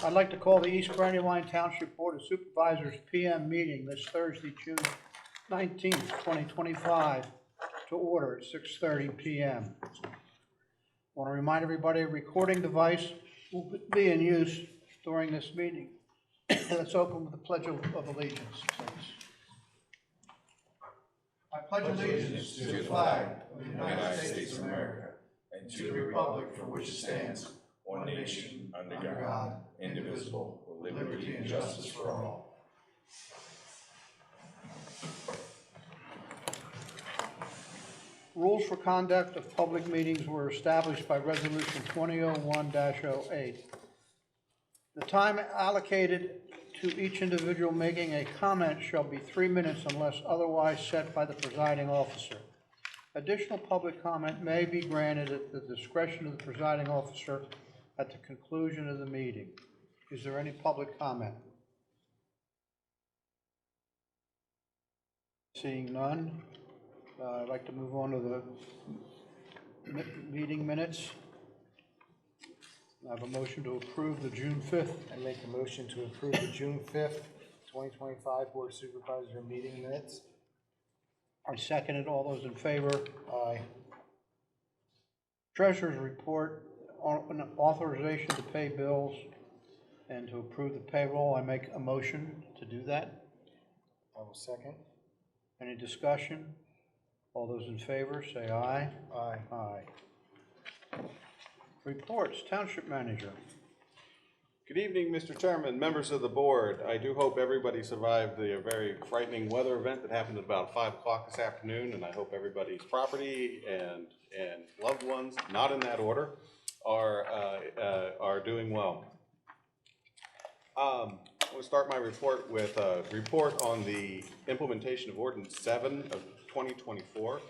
I'd like to call the East Brandywine Township Board of Supervisors PM meeting this Thursday, June 19th, 2025, to order at 6:30 p.m. I want to remind everybody a recording device will be in use during this meeting. Let's open with the Pledge of Allegiance, please. I pledge allegiance to the flag of the United States of America and to the republic for which it stands, one nation, under God, indivisible, with liberty and justice for all. Rules for conduct of public meetings were established by Resolution 2001-08. The time allocated to each individual making a comment shall be 3 minutes unless otherwise set by the presiding officer. Additional public comment may be granted at the discretion of the presiding officer at the conclusion of the meeting. Is there any public comment? Seeing none, I'd like to move on to the meeting minutes. I have a motion to approve the June 5th. I make a motion to approve the June 5th, 2025 Board of Supervisor meeting minutes. I second it. All those in favor? Aye. Treasurer's report on authorization to pay bills and to approve the payroll. I make a motion to do that. I will second. Any discussion? All those in favor say aye. Aye. Aye. Reports, Township Manager. Good evening, Mr. Chairman, members of the board. I do hope everybody survived the very frightening weather event that happened at about 5 o'clock this afternoon, and I hope everybody's property and loved ones, not in that order, are doing well. I'm going to start my report with a report on the implementation of Ordinance 7 of 2024.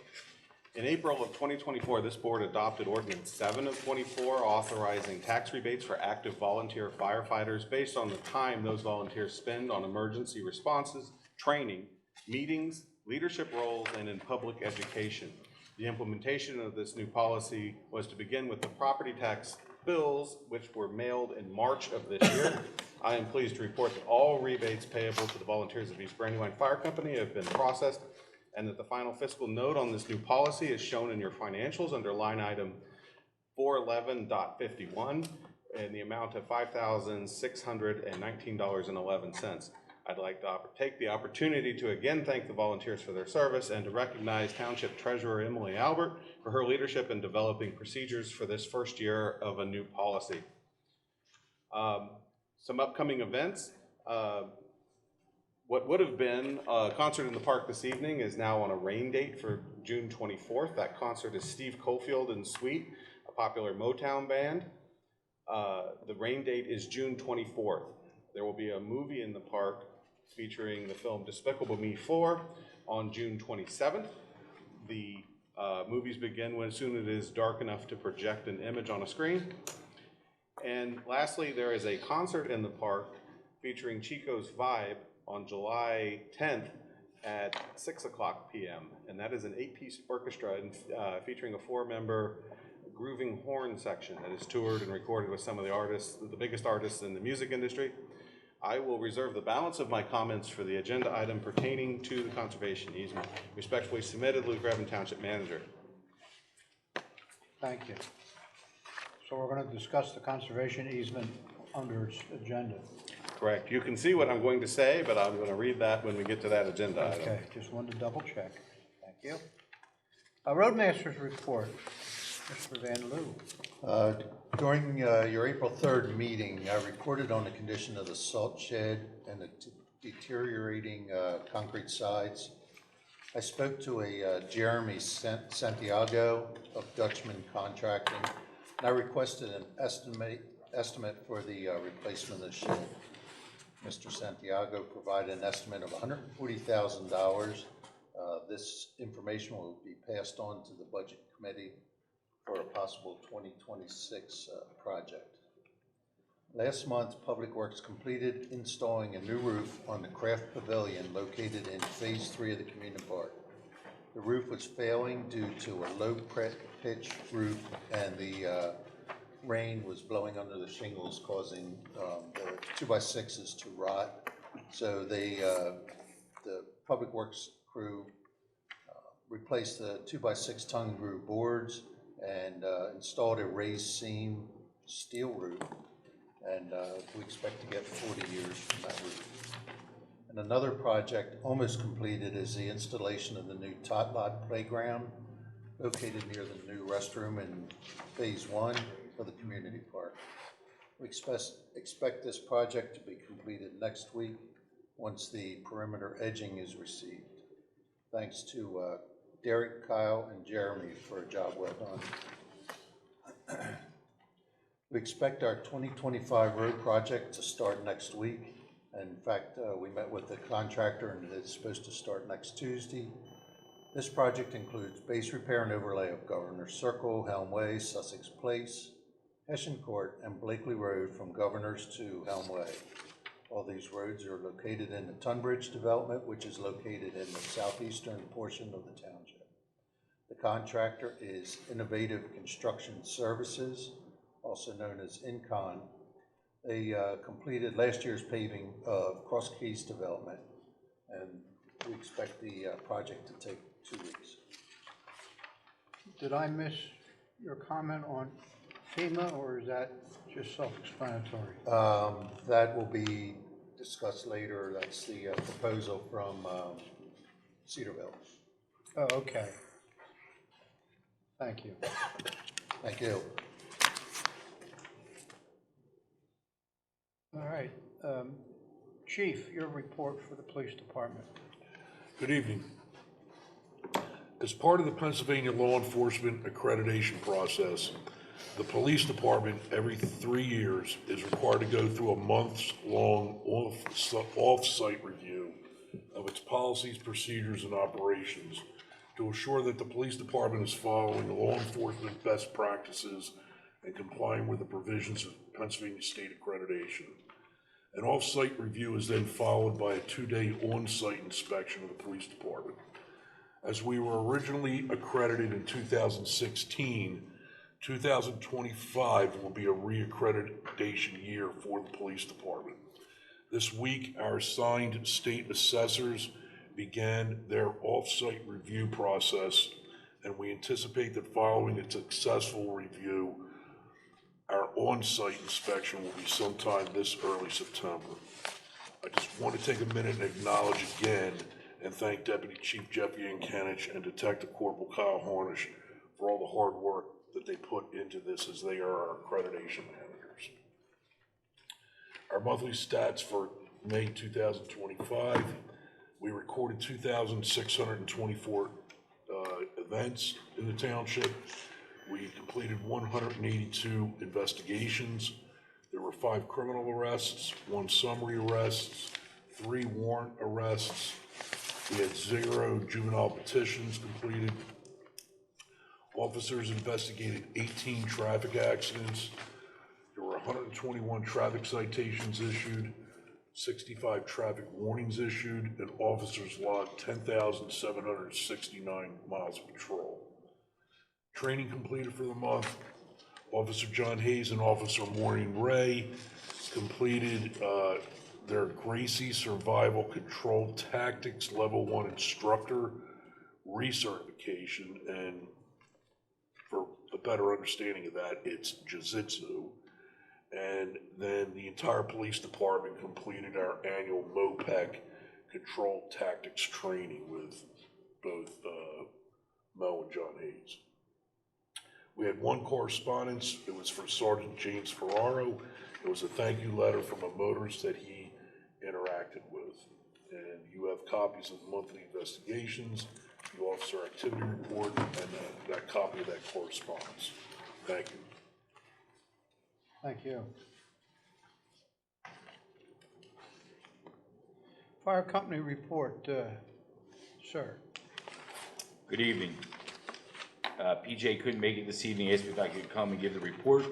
In April of 2024, this board adopted Ordinance 7 of 24, authorizing tax rebates for active volunteer firefighters based on the time those volunteers spend on emergency responses, training, meetings, leadership roles, and in public education. The implementation of this new policy was to begin with the property tax bills, which were mailed in March of this year. I am pleased to report that all rebates payable to the volunteers of East Brandywine Fire Company have been processed, and that the final fiscal note on this new policy is shown in your financials under line item 411.51 in the amount of $5,619.11. I'd like to take the opportunity to again thank the volunteers for their service and to recognize Township Treasurer Emily Albert for her leadership in developing procedures for this first year of a new policy. Some upcoming events. What would have been a concert in the park this evening is now on a rain date for June 24th. That concert is Steve Cofield and Sweet, a popular Motown band. The rain date is June 24th. There will be a movie in the park featuring the film Despicable Me 4 on June 27th. The movies begin as soon as it is dark enough to project an image on a screen. And lastly, there is a concert in the park featuring Chico's Vibe on July 10th at 6 o'clock p.m. And that is an 8-piece orchestra featuring a 4-member grooving horn section that is toured and recorded with some of the artists, the biggest artists in the music industry. I will reserve the balance of my comments for the agenda item pertaining to the conservation easement. Respectfully submitted, Luke Revin, Township Manager. Thank you. So we're going to discuss the conservation easement under its agenda. Correct. You can see what I'm going to say, but I'm going to read that when we get to that agenda item. Okay, just wanted to double check. Thank you. Roadmaster's report, Mr. Van Loo. During your April 3rd meeting, I reported on the condition of the salt shed and the deteriorating concrete sides. I spoke to a Jeremy Santiago of Dutchman Contracting, and I requested an estimate for the replacement of the shed. Mr. Santiago provided an estimate of $140,000. This information will be passed on to the Budget Committee for a possible 2026 project. Last month, Public Works completed installing a new roof on the Craft Pavilion located in Phase 3 of the community park. The roof was failing due to a low pitch roof, and the rain was blowing under the shingles, causing the 2x6s to rot. So the Public Works crew replaced the 2x6 tongue and groove boards and installed a raised seam steel roof. And we expect to get 40 years from that roof. And another project almost completed is the installation of the new Tot Lot Playground located near the new restroom in Phase 1 of the community park. We expect this project to be completed next week once the perimeter edging is received. Thanks to Derek, Kyle, and Jeremy for a job well done. We expect our 2025 road project to start next week. In fact, we met with the contractor and it's supposed to start next Tuesday. This project includes base repair and overlay of Governor's Circle, Helm Way, Sussex Place, Hessian Court, and Blakely Road from Governor's to Helm Way. All these roads are located in the Tunbridge development, which is located in the southeastern portion of the township. The contractor is Innovative Construction Services, also known as Incon. They completed last year's paving of Cross Keys development, and we expect the project to take 2 weeks. Did I miss your comment on FEMA, or is that just self-explanatory? That will be discussed later. That's the proposal from Cedarville. Oh, okay. Thank you. Thank you. All right. Chief, your report for the police department. Good evening. As part of the Pennsylvania law enforcement accreditation process, the police department every 3 years is required to go through a months-long off-site review of its policies, procedures, and operations to assure that the police department is following law enforcement best practices and complying with the provisions of Pennsylvania state accreditation. An off-site review is then followed by a 2-day on-site inspection of the police department. As we were originally accredited in 2016, 2025 will be a re-accreditation year for the police department. This week, our assigned state assessors began their off-site review process, and we anticipate that following a successful review, our on-site inspection will be sometime this early September. I just want to take a minute and acknowledge again and thank Deputy Chief Jeff Yankenich and Detective Corporal Kyle Harnish for all the hard work that they put into this, as they are our accreditation managers. Our monthly stats for May 2025, we recorded 2,624 events in the township. We completed 182 investigations. There were 5 criminal arrests, 1 summary arrests, 3 warrant arrests. We had 0 juvenile petitions completed. Officers investigated 18 traffic accidents. There were 121 traffic citations issued, 65 traffic warnings issued, and officers logged 10,769 miles of patrol. Training completed for the month. Officer John Hayes and Officer Maureen Ray completed their Gracie Survival Control Tactics Level 1 Instructor recertification, and for a better understanding of that, it's Jiu-Jitsu. And then the entire police department completed our annual MOPEC Control Tactics training with both Mo and John Hayes. We had 1 correspondence. It was for Sergeant James Ferraro. It was a thank you letter from a motorist that he interacted with. And you have copies of monthly investigations, the officer activity report, and that copy of that correspondence. Thank you. Thank you. Fire company report, sir. Good evening. PJ couldn't make it this evening, asked me if I could come and give the report.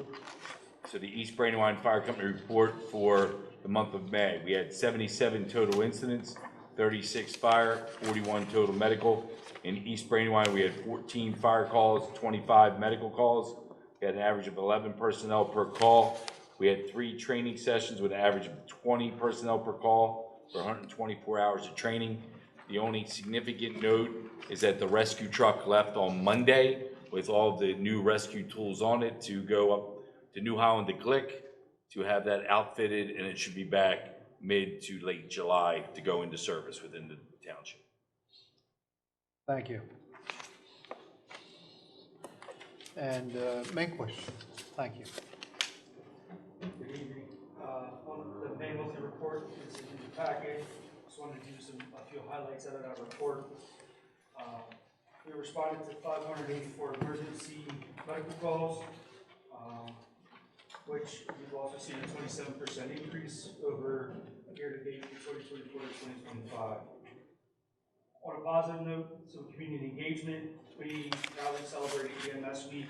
So the East Brandywine Fire Company report for the month of May. We had 77 total incidents, 36 fire, 41 total medical. In East Brandywine, we had 14 fire calls, 25 medical calls, We had an average of 11 personnel per call. We had 3 training sessions with an average of 20 personnel per call for 124 hours of training. The only significant note is that the rescue truck left on Monday with all the new rescue tools on it to go up to New Holland to Glick to have that outfitted, and it should be back mid to late July to go into service within the township. Thank you. And Minquist, thank you. Good evening. On the May monthly report, it's in the packet. Just wanted to do a few highlights out of that report. We responded to 584 emergency medical calls, which we've also seen a 27% increase over year-to-date from 2024 to 2025. On a positive note, some community engagement, we proudly celebrated EMS Week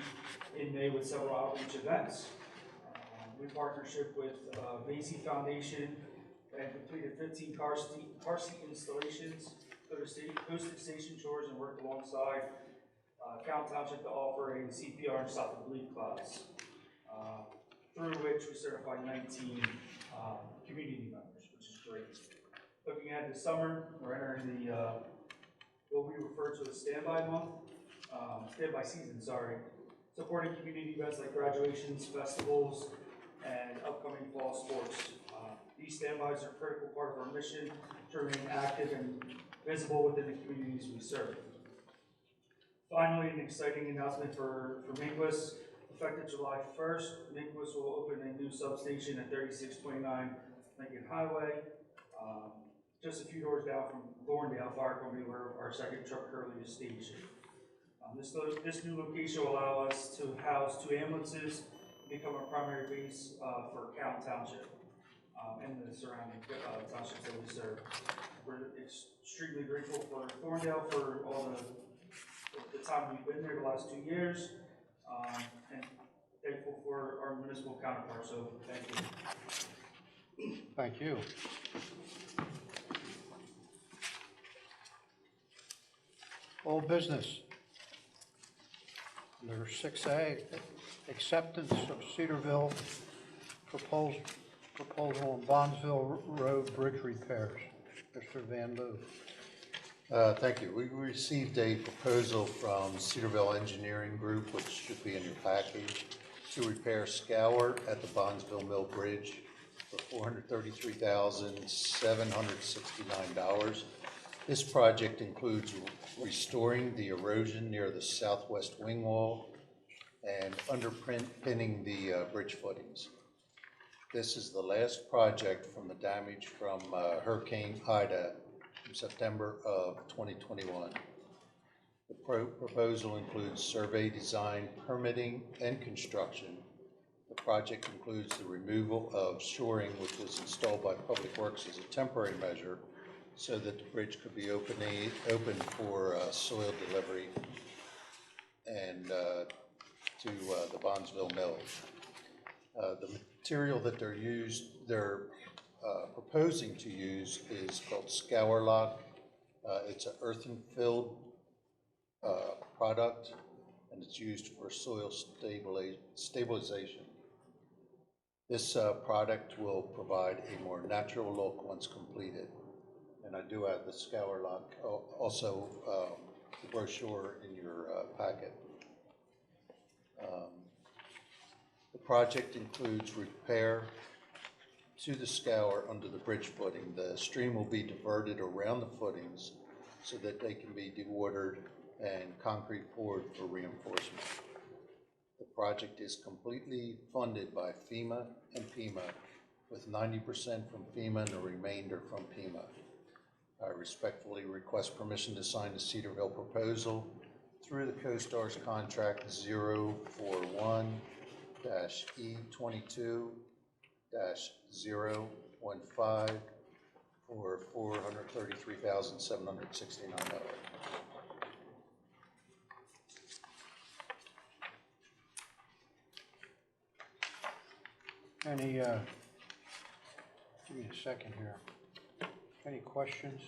in May with several outreach events. We partnership with Macy Foundation and completed 15 car seat installations, hosted station tours, and worked alongside Count Township to offer a CPR and Stop the Bleed class, through which we certified 19 community members, which is great. Looking at the summer, we're entering the what we refer to as standby season, supporting community events like graduations, festivals, and upcoming fall sports. These standbys are a critical part of our mission to remain active and visible within the communities we serve. Finally, an exciting announcement for Minquist. Effective July 1st, Minquist will open a new substation at 3629 Lincoln Highway, just a few doors down from Thorndale Fire Company, where our second truck currently is stationed. This new location will allow us to house 2 ambulances and become our primary base for Count Township and the surrounding townships that we serve. We're extremely grateful for Thorndale for all the time we've been there the last 2 years, and thankful for our municipal counterparts. So thank you. Thank you. All business. Under 6A, acceptance of Cedarville proposal on Bondsville Road Bridge repairs. Mr. Van Loo. Thank you. We received a proposal from Cedarville Engineering Group, which should be in your package, to repair scour at the Bondsville Mill Bridge for $433,769. This project includes restoring the erosion near the southwest wing wall and underpinning the bridge footings. This is the last project from the damage from Hurricane Ida in September of 2021. The proposal includes survey design, permitting, and construction. The project includes the removal of shoring, which was installed by Public Works as a temporary measure so that the bridge could be open for soil delivery and to the Bondsville Mill. The material that they're proposing to use is called scour lock. It's an earthen-filled product, and it's used for soil stabilization. This product will provide a more natural look once completed. And I do have the scour lock, also the brochure in your packet. The project includes repair to the scour under the bridge footing. The stream will be diverted around the footings so that they can be dewatered and concrete poured for reinforcement. The project is completely funded by FEMA and PEMA, with 90% from FEMA and the remainder from PEMA. I respectfully request permission to sign the Cedarville proposal through the CoStar's contract 041-E22-015 for $433,769. Any, give me a second here. Any questions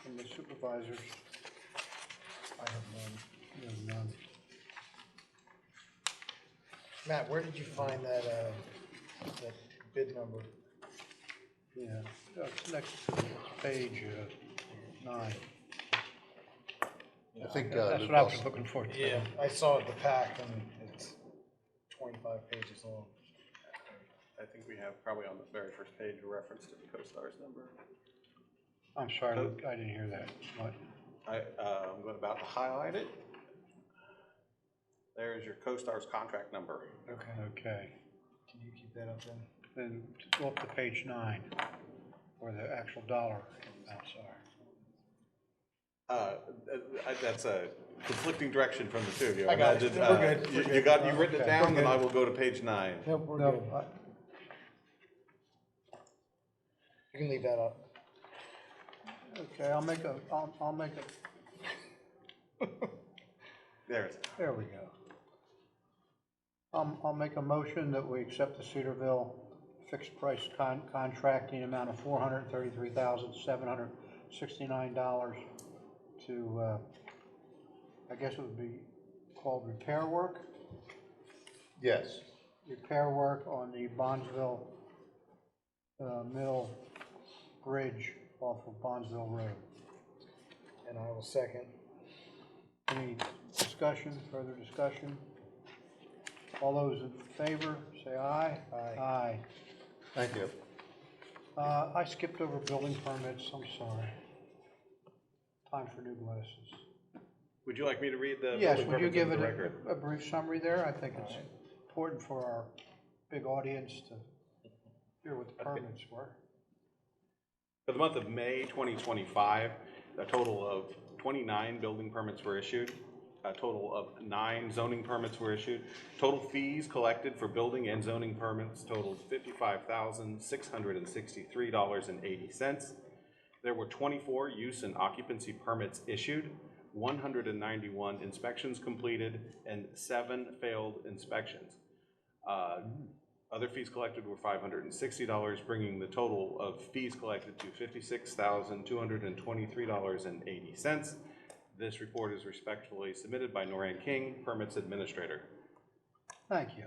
from the supervisors? I have none. You have none. Matt, where did you find that bid number? Yeah, it's next to page 9. I think That's Luke what I was also- looking for. too. Yeah, I saw it, the pack, and it's 25 pages long. I think we have probably on the very first page a reference to the CoStar's number. I'm sorry, Luke, I didn't hear that. What? I'm about to highlight it. There's your CoStar's contract number. Okay. Okay, Can you keep that up then? then go up to page 9, where the actual dollar amounts are. That's a conflicting direction from the two of you. I got it. We're good. We're good. You've written it Okay. down, then I will go to page 9. Nope, we're No, good. You can leave that up. okay, I'll make a, There it is. there we go. I'll make a motion that we accept the Cedarville fixed price contract in the amount of $433,769 to, I guess it would be called repair work? Yes. Repair work on the Bondsville Mill Bridge off of Bondsville Road. And I will second. Any discussion, further discussion? All those in favor, say aye. Aye. Aye. Thank you. I skipped over building permits, I'm sorry. Time for new glasses. Would you like me to read the Yes, building would you permits give into it the record? a brief summary there? I think it's important for our big audience to hear what the permits were. For the month of May 2025, a total of 29 building permits were issued. A total of 9 zoning permits were issued. Total fees collected for building and zoning permits totaled $55,663.80. There were 24 use and occupancy permits issued, 191 inspections completed, and 7 failed inspections. Other fees collected were $560, bringing the total of fees collected to $56,223.80. This report is respectfully submitted by Noran King, Permits Administrator. Thank you.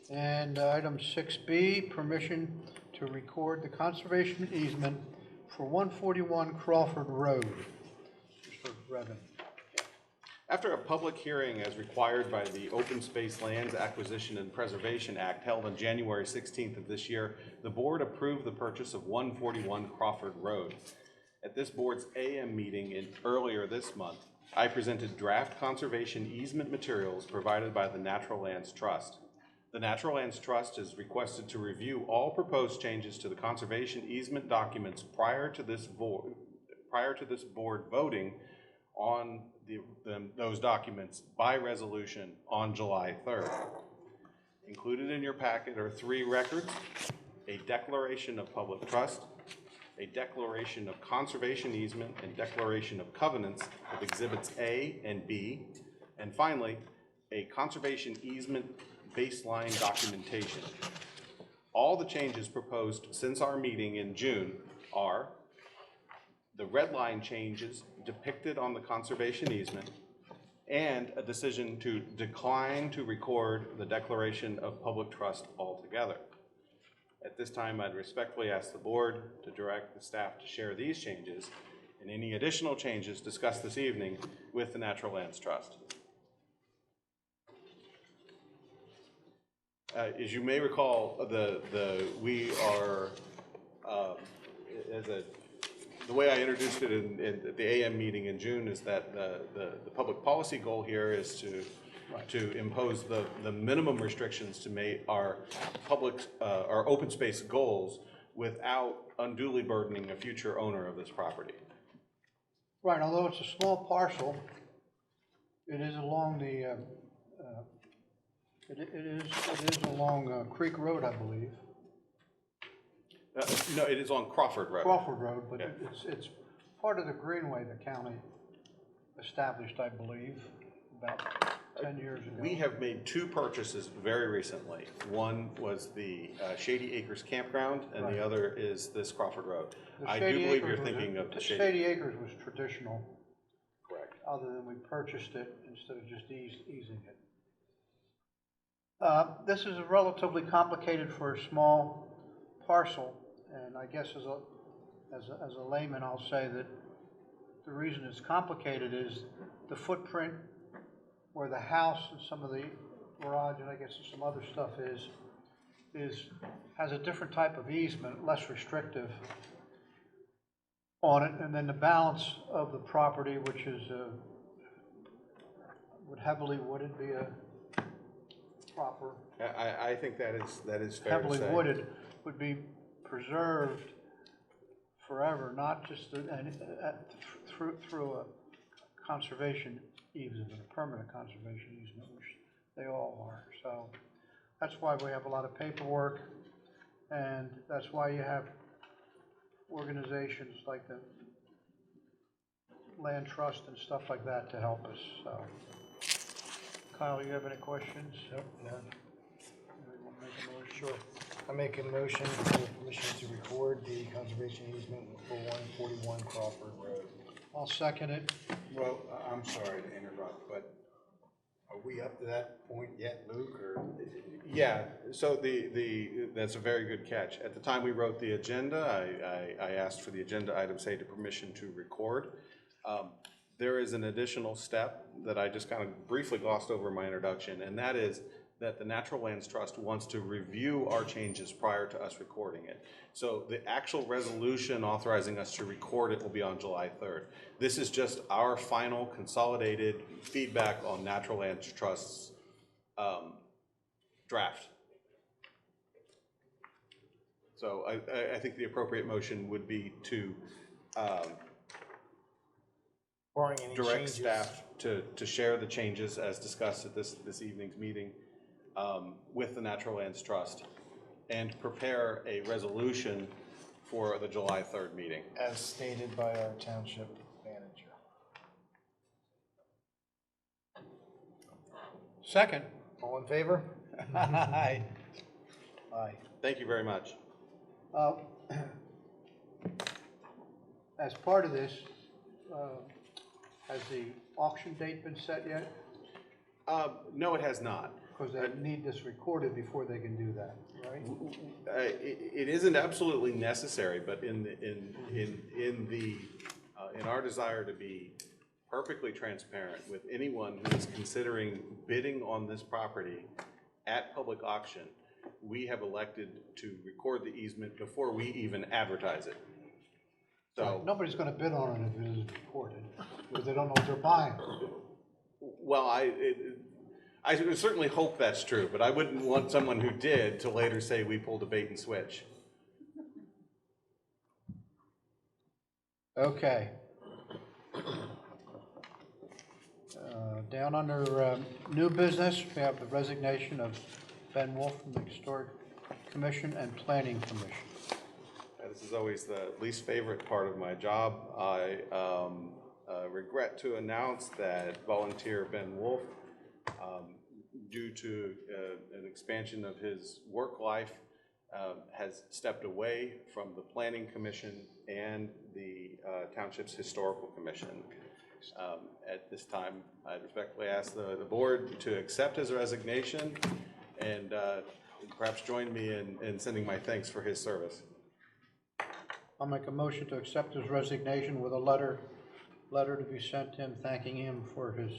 And item 6B, permission to record the conservation easement for 141 Crawford Road. Mr. Revan. After a public hearing as required by the Open Space Lands Acquisition and Preservation Act held on January 16th of this year, the board approved the purchase of 141 Crawford Road. At this board's AM meeting earlier this month, I presented draft conservation easement materials provided by the Natural Lands Trust. The Natural Lands Trust is requested to review all proposed changes to the conservation easement documents prior to this board voting on those documents by resolution on July 3rd. Included in your packet are 3 records: a declaration of public trust, a declaration of conservation easement, and declaration of covenants with exhibits A and B, and finally, a conservation easement baseline documentation. All the changes proposed since our meeting in June are the red line changes depicted on the conservation easement, and a decision to decline to record the declaration of public trust altogether. At this time, I'd respectfully ask the board to direct the staff to share these changes and any additional changes discussed this evening with the Natural Lands Trust. As you may recall, we are, the way I introduced it at the AM meeting in June is that the public policy goal here is to impose the minimum restrictions to make our our open space goals without unduly burdening a future owner of this property. Right, although it's a small parcel, it is along the, it is along Creek Road, I believe. No, it is on Crawford Road. Crawford Road, but Yeah. it's part of the greenway the county established, I believe, about 10 years ago. We have made two purchases very recently. One was the Shady Acres Campground, and Right. the other is this Crawford Road. The I do Shady believe Acres you're was a- thinking of the Shady Acres was traditional, Correct. other than we purchased it instead of just easing it. This is relatively complicated for a small parcel, and I guess as a layman, I'll say that the reason it's complicated is the footprint where the house and some of the garage and I guess some other stuff has a different type of easement, less restrictive on it, and then the balance of the property, which is would heavily wooded be a proper I think that is fair to heavily say. wooded would be preserved forever, not just through a conservation easement, a permanent conservation easement, which they all are. So that's why we have a lot of paperwork, and that's why you have organizations like the Land Trust and stuff like that to help us. So, Kyle, you have any questions? Nope, none. You wanna make a motion? Sure. I make a motion for permission to record the conservation easement for 141 Crawford Road. I'll second it. Well, I'm sorry to interrupt, but are we up to that point yet, Luke, or? Yeah, so that's a very good catch. At the time we wrote the agenda, I asked for the agenda item, say, to permission to record. There is an additional step that I just kind of briefly glossed over in my introduction, and that is that the Natural Lands Trust wants to review our changes prior to us recording it. So the actual resolution authorizing us to record it will be on July 3rd. This is just our final consolidated feedback on Natural Lands Trust's draft. So I think the appropriate motion would be to Barring any direct changes. staff to share the changes as discussed at this evening's meeting with the Natural Lands Trust and prepare a resolution for the July 3rd meeting. As stated by our township manager. Second. All in favor? Aye. Aye. Thank you very much. As part of this, has the auction date been set yet? No, it has not. Because they need this recorded before they can do that, right? It isn't absolutely necessary, but in our desire to be perfectly transparent with anyone who is considering bidding on this property at public auction, we have elected to record the easement before we even advertise it. So, Nobody's gonna bid on it if it isn't recorded, because they don't know what they're buying. well, I would certainly hope that's true, but I wouldn't want someone who did to later say we pulled a bait and switch. Okay. Down under new business, we have the resignation of Ben Wolf from the Historic Commission and Planning Commission. This is always the least favorite part of my job. I regret to announce that volunteer Ben Wolf, due to an expansion of his work life, has stepped away from the Planning Commission and the Township's Historical Commission. At this time, I respectfully ask the board to accept his resignation and perhaps join me in sending my thanks for his service. I'll make a motion to accept his resignation with a letter to be sent to him thanking him for his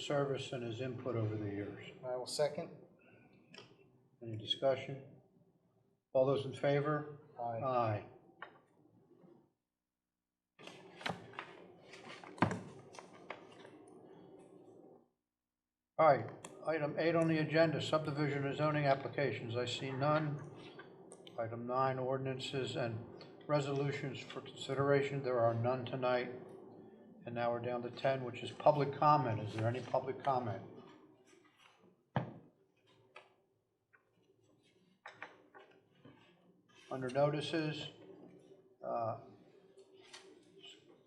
service and his input over the years. I will second. Any discussion? All those in favor? Aye. Aye. All right, item 8 on the agenda, subdivision and zoning applications. I see none. Item 9, ordinances and resolutions for consideration. There are none tonight. And now we're down to 10, which is public comment. Is there any public comment? Under notices,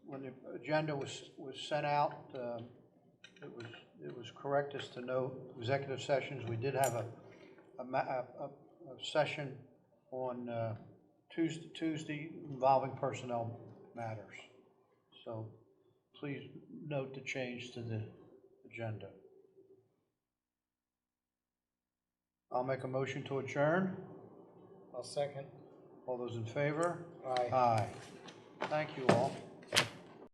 when the agenda was sent out, it was correct as to note executive sessions. We did have a session on Tuesday involving personnel matters. So please note the change to the agenda. I'll make a motion to adjourn. I'll second. All those in favor? Aye. Aye. Thank you all.